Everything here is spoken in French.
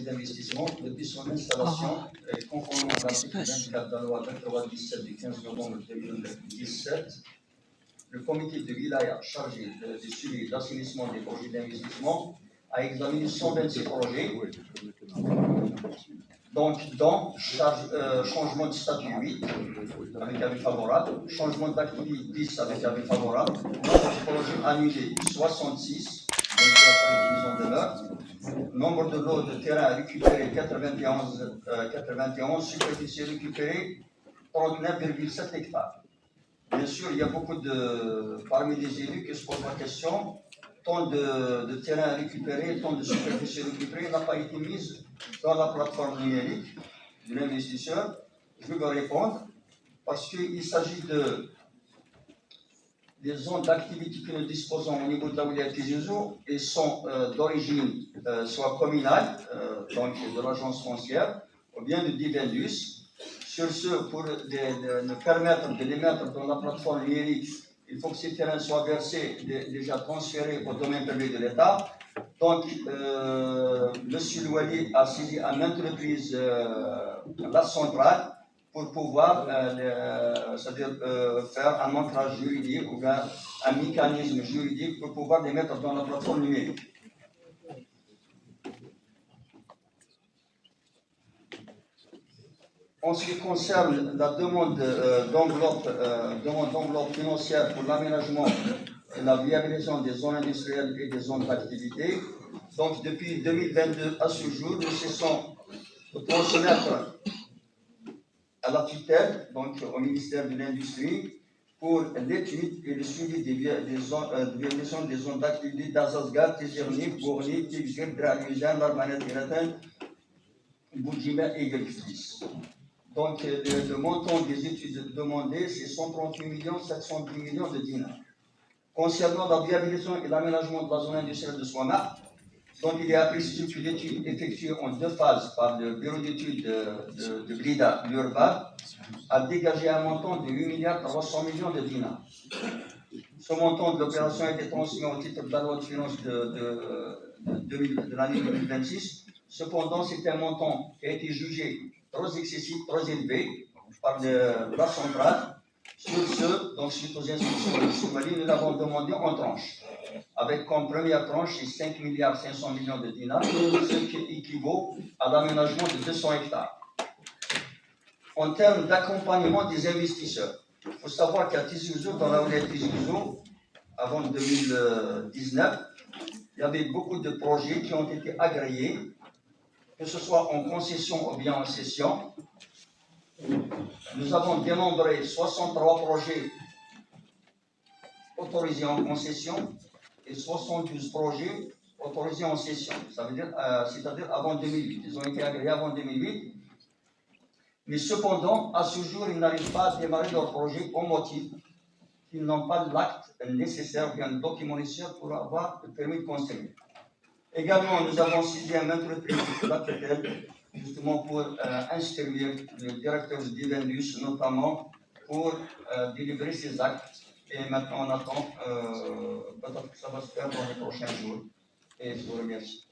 d'investissement depuis son installation, conformément à l'article 24 de la loi 23-17 du 15 novembre 2017, le comité de wilaya chargé du suivi et d'assainissement des projets d'investissement a examiné 126 projets, donc dont changement de statut 8 avec avis favorable, changement d'activité 10 avec avis favorable, nombre de projets annulés 66, donc la division de l'heure, nombre de lots de terrain récupérés 91, superficie récupérée 39,7 hectares. Bien sûr, il y a beaucoup parmi les élus qui se posent la question, tant de terrain récupéré, tant de superficie récupérée n'a pas été mise dans la plateforme numérique de l'investisseur. Je vais vous répondre parce qu'il s'agit des zones d'activité que nous disposons au niveau de la wilaya Tizi Ouzou et sont d'origine soit communale, donc de l'agence foncière, ou bien de Divendus. Sur ce, pour nous permettre de les mettre dans la plateforme numérique, il faut que ces terrains soient versés, déjà transférés au domaine privé de l'État. Donc, M. Louali a saisi à maintes reprises la centrale pour pouvoir faire un ancrage juridique ou un mécanisme juridique pour pouvoir les mettre dans la plateforme numérique. En ce qui concerne la demande d'enveloppe financière pour l'aménagement et la viabilisation des zones industrielles et des zones d'activité, donc depuis 2022 à ce jour, nous cessons de transmettre à la tutelle, donc au ministère de l'Industrie, pour l'étude et le suivi de viabilisation des zones d'activité d'Azazgat, Tizirni, Bourni, Tigzir, Draguzan, Larmanet, Iraten, Boudjima et Gelftis. Donc, le montant des études demandées, c'est 138 710 millions de dinars. Concernant la viabilisation et l'aménagement de la zone industrielle de Souana, donc il est apprécié que l'étude effectuée en 2 phases par le bureau d'études de Blida, l'URBA, a dégagé un montant de 8 300 millions de dinars. Ce montant de l'opération a été transmis au titre de la loi de finances de l'année 2026. Cependant, c'est un montant qui a été jugé trop excessif, trop élevé par la centrale. Sur ce, donc suite aux instructions de Somalie, nous l'avons demandé en tranches, avec comme première tranche 5 500 millions de dinars, ce qui équivaut à l'aménagement de 200 hectares. En termes d'accompagnement des investisseurs, il faut savoir qu'à Tizi Ouzou, dans la wilaya Tizi Ouzou, avant 2019, il y avait beaucoup de projets qui ont été agréés, que ce soit en concession ou bien en cession. Nous avons dénombré 63 projets autorisés en concession et 72 projets autorisés en cession. Ça veut dire, c'est-à-dire avant 2008. Ils ont été agréés avant 2008. Mais cependant, à ce jour, ils n'arrivent pas à démarrer leur projet au motif qu'ils n'ont pas l'acte nécessaire, bien le document nécessaire pour avoir le permis de construire. Également, nous avons saisi à maintes reprises la tutelle, justement pour instruire le directeur de Divendus, notamment pour délivrer ses actes. Et maintenant, on attend, peut-être que ça va se faire dans les prochains jours. Et je vous remercie.